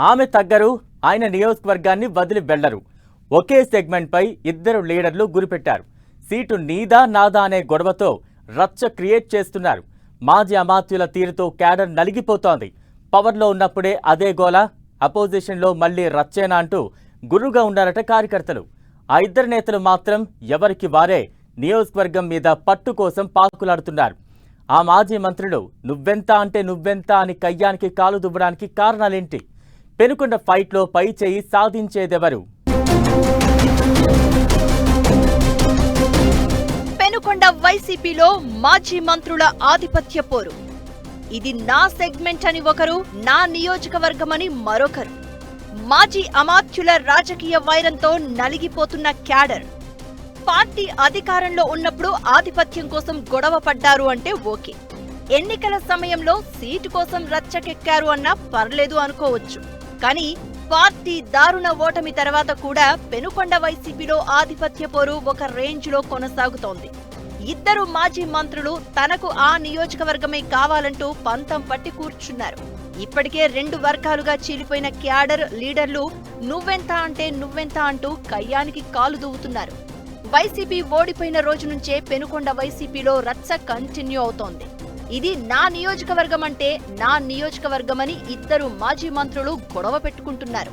ఆమె తగ్గరు, ఆయన నియోజకవర్గాన్ని వదిలి వెళ్లరు. ఒకే సెగ్మెంట్ పై ఇద్దరు లీడర్లు గురిపెట్టారు. సీటు నీదా నాదా అనే గొడవతో రచ్చ క్రియేట్ చేస్తున్నారు. మాజీ అమాత్యుల తీరుతో క్యాడర్ నలిగిపోతోంది. పవర్లో ఉన్నప్పుడే అదే గోల, అపోజిషన్లో మళ్లీ రచ్చేనా అంటూ గుర్రుగా ఉన్నారట కార్యకర్తలు. ఆ ఇద్దరు నేతలు మాత్రం ఎవరికి వారే నియోజకవర్గం మీద పట్టు కోసం పాకులాడుతున్నారు. ఆ మాజీ మంత్రులు నువ్వెంత అంటే నువ్వెంత అని కయ్యానికి కాలు దువ్వడానికి కారణాలేంటి? పెనుకొండ ఫైట్లో పై చేయి సాధించేదెవరు? పెనుకొండ వైసీపీలో మాజీ మంత్రుల ఆధిపత్య పోరు. ఇది నా సెగ్మెంట్ అని ఒకరు, నా నియోజకవర్గమని మరొకరు. మాజీ అమాత్యుల రాజకీయ వైరంతో నలిగిపోతున్న క్యాడర్. పార్టీ అధికారంలో ఉన్నప్పుడు ఆధిపత్యం కోసం గొడవ పడ్డారు అంటే ఓకే. ఎన్నికల సమయంలో సీటు కోసం రచ్చకెక్కారు అన్నా పర్లేదు అనుకోవచ్చు. కానీ పార్టీ దారుణ ఓటమి తర్వాత కూడా పెనుకొండ వైసీపీలో ఆధిపత్య పోరు ఒక రేంజ్లో కొనసాగుతోంది. ఇద్దరు మాజీ మంత్రులు తనకు ఆ నియోజకవర్గమే కావాలంటూ పంతం పట్టి కూర్చున్నారు. ఇప్పటికే రెండు వర్గాలుగా చీలిపోయిన క్యాడర్ లీడర్లు నువ్వెంత అంటే నువ్వెంత అంటూ కయ్యానికి కాలు దువ్వుతున్నారు. వైసీపీ ఓడిపోయిన రోజు నుంచే పెనుకొండ వైసీపీలో రచ్చ కంటిన్యూ అవుతోంది. ఇది నా నియోజకవర్గం అంటే నా నియోజకవర్గమని ఇద్దరు మాజీ మంత్రులు గొడవ పెట్టుకుంటున్నారు.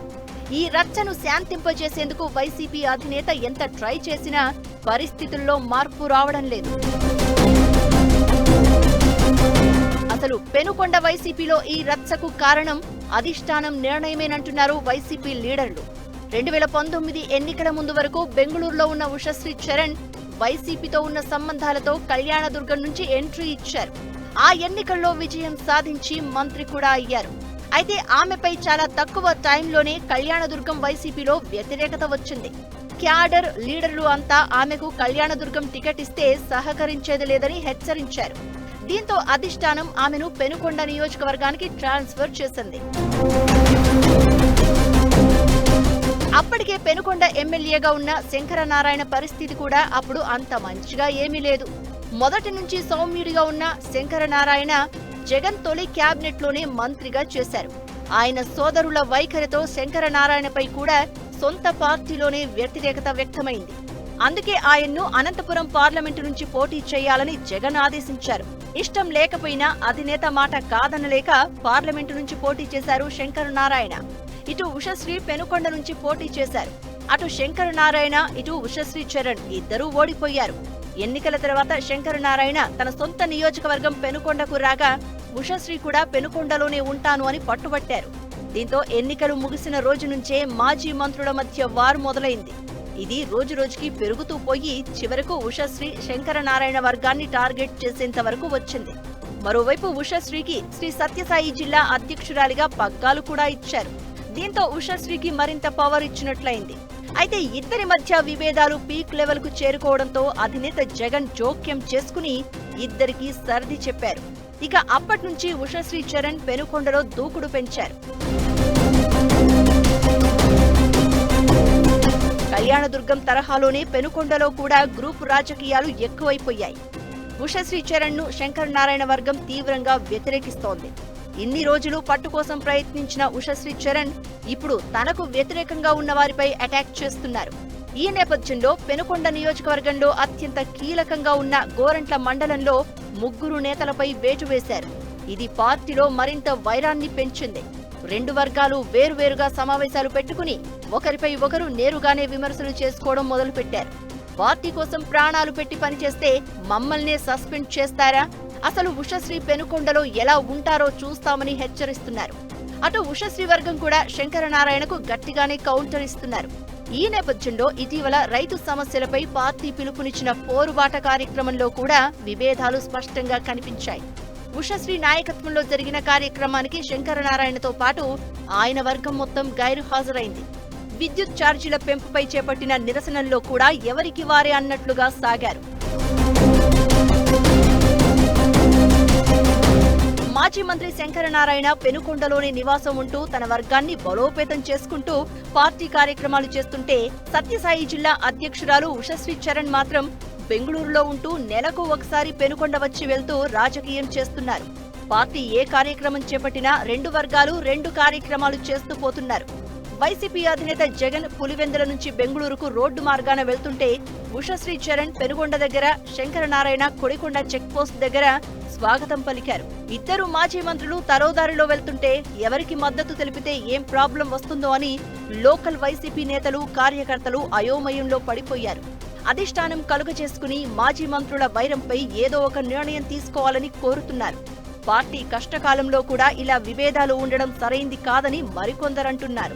ఈ రచ్చను శాంతింపజేసేందుకు వైసీపీ అధినేత ఎంత ట్రై చేసినా పరిస్థితుల్లో మార్పు రావడం లేదు. అసలు పెనుకొండ వైసీపీలో ఈ రచ్చకు కారణం అధిష్టానం నిర్ణయమేనంటున్నారు వైసీపీ లీడర్లు. 2019 ఎన్నికల ముందు వరకు బెంగళూరులో ఉన్న ఉషశ్రీ చరణ్ వైసీపీతో ఉన్న సంబంధాలతో కళ్యాణదుర్గం నుంచి ఎంట్రీ ఇచ్చారు. ఆ ఎన్నికల్లో విజయం సాధించి మంత్రి కూడా అయ్యారు. అయితే ఆమెపై చాలా తక్కువ టైంలోనే కళ్యాణదుర్గం వైసీపీలో వ్యతిరేకత వచ్చింది. క్యాడర్ లీడర్లు అంతా ఆమెకు కళ్యాణదుర్గం టికెట్ ఇస్తే సహకరించేది లేదని హెచ్చరించారు. దీంతో అధిష్టానం ఆమెను పెనుకొండ నియోజకవర్గానికి ట్రాన్స్ఫర్ చేసింది. అప్పటికే పెనుకొండ ఎమ్మెల్యేగా ఉన్న శంకరనారాయణ పరిస్థితి కూడా అప్పుడు అంత మంచిగా ఏమీ లేదు. మొదటి నుంచి సౌమ్యుడిగా ఉన్న శంకరనారాయణ జగన్ తొలి క్యాబినెట్ లోనే మంత్రిగా చేశారు. ఆయన సోదరుల వైఖరితో శంకరనారాయణపై కూడా సొంత పార్టీలోనే వ్యతిరేకత వ్యక్తమైంది. అందుకే ఆయన్ను అనంతపురం పార్లమెంటు నుంచి పోటీ చేయాలని జగన్ ఆదేశించారు. ఇష్టం లేకపోయినా అధినేత మాట కాదనలేక పార్లమెంటు నుంచి పోటీ చేశారు శంకరనారాయణ. ఇటు ఉషశ్రీ పెనుకొండ నుంచి పోటీ చేశారు. అటు శంకరనారాయణ, ఇటు ఉషశ్రీ చరణ్ ఇద్దరూ ఓడిపోయారు. ఎన్నికల తర్వాత శంకరనారాయణ తన సొంత నియోజకవర్గం పెనుకొండకు రాగా ఉషశ్రీ కూడా పెనుకొండలోనే ఉంటాను అని పట్టుబట్టారు. దీంతో ఎన్నికలు ముగిసిన రోజు నుంచే మాజీ మంత్రుల మధ్య వారు మొదలైంది. ఇది రోజురోజుకి పెరుగుతూ పోయి చివరకు ఉషశ్రీ శంకరనారాయణ వర్గాన్ని టార్గెట్ చేసేంత వరకు వచ్చింది. మరోవైపు ఉషశ్రీకి శ్రీ సత్యసాయి జిల్లా అధ్యక్షురాలిగా పగ్గాలు కూడా ఇచ్చారు. దీంతో ఉషశ్రీకి మరింత పవర్ ఇచ్చినట్లయింది. అయితే ఇద్దరి మధ్య విభేదాలు పీక్ లెవెల్ కు చేరుకోవడంతో అధినేత జగన్ జోక్యం చేసుకుని ఇద్దరికి సర్ది చెప్పారు. ఇక అప్పటి నుంచి ఉషశ్రీ చరణ్ పెనుకొండలో దూకుడు పెంచారు. కళ్యాణదుర్గం తరహాలోనే పెనుకొండలో కూడా గ్రూప్ రాజకీయాలు ఎక్కువైపోయాయి. ఉషశ్రీ చరణ్ ను శంకరనారాయణ వర్గం తీవ్రంగా వ్యతిరేకిస్తోంది. ఇన్ని రోజులు పట్టు కోసం ప్రయత్నించిన ఉషశ్రీ చరణ్ ఇప్పుడు తనకు వ్యతిరేకంగా ఉన్న వారిపై అటాక్ చేస్తున్నారు. ఈ నేపథ్యంలో పెనుకొండ నియోజకవర్గంలో అత్యంత కీలకంగా ఉన్న గోరంట్ల మండలంలో ముగ్గురు నేతలపై వేటు వేశారు. ఇది పార్టీలో మరింత వైరాన్ని పెంచింది. రెండు వర్గాలు వేరువేరుగా సమావేశాలు పెట్టుకుని ఒకరిపై ఒకరు నేరుగానే విమర్శలు చేసుకోవడం మొదలుపెట్టారు. పార్టీ కోసం ప్రాణాలు పెట్టి పనిచేస్తే మమ్మల్నే సస్పెండ్ చేస్తారా, అసలు ఉషశ్రీ పెనుకొండలో ఎలా ఉంటారో చూస్తామని హెచ్చరిస్తున్నారు. అటు ఉషశ్రీ వర్గం కూడా శంకరనారాయణకు గట్టిగానే కౌంటర్ ఇస్తున్నారు. ఈ నేపథ్యంలో ఇటీవల రైతు సమస్యలపై పార్టీ పిలుపునిచ్చిన పోరుబాట కార్యక్రమంలో కూడా విభేదాలు స్పష్టంగా కనిపించాయి. ఉషశ్రీ నాయకత్వంలో జరిగిన కార్యక్రమానికి శంకరనారాయణతో పాటు ఆయన వర్గం మొత్తం గైరు హాజరైంది. విద్యుత్ ఛార్జీల పెంపుపై చేపట్టిన నిరసనల్లో కూడా ఎవరికి వారే అన్నట్లుగా సాగారు. మాజీ మంత్రి శంకరనారాయణ పెనుకొండలోని నివాసం ఉంటూ తన వర్గాన్ని బలోపేతం చేసుకుంటూ పార్టీ కార్యక్రమాలు చేస్తుంటే, సత్యసాయి జిల్లా అధ్యక్షురాలు ఉషశ్రీ చరణ్ మాత్రం బెంగళూరులో ఉంటూ నెలకు ఒకసారి పెనుకొండ వచ్చి వెళ్తూ రాజకీయం చేస్తున్నారు. పార్టీ ఏ కార్యక్రమం చేపట్టినా రెండు వర్గాలు రెండు కార్యక్రమాలు చేస్తూ పోతున్నారు. వైసీపీ అధినేత జగన్ పులివెందుల నుంచి బెంగళూరుకు రోడ్డు మార్గాన వెళ్తుంటే ఉషశ్రీ చరణ్ పెనుగొండ దగ్గర, శంకరనారాయణ కొడికొండ చెక్ పోస్ట్ దగ్గర స్వాగతం పలికారు. ఇద్దరు మాజీ మంత్రులు తరోదారిలో వెళ్తుంటే ఎవరికి మద్దతు తెలిపితే ఏం ప్రాబ్లం వస్తుందో అని లోకల్ వైసీపీ నేతలు, కార్యకర్తలు అయోమయంలో పడిపోయారు. అధిష్టానం కలుగజేసుకుని మాజీ మంత్రుల వైరంపై ఏదో ఒక నిర్ణయం తీసుకోవాలని కోరుతున్నారు. పార్టీ కష్టకాలంలో కూడా ఇలా విభేదాలు ఉండడం సరైంది కాదని మరికొందరంటున్నారు.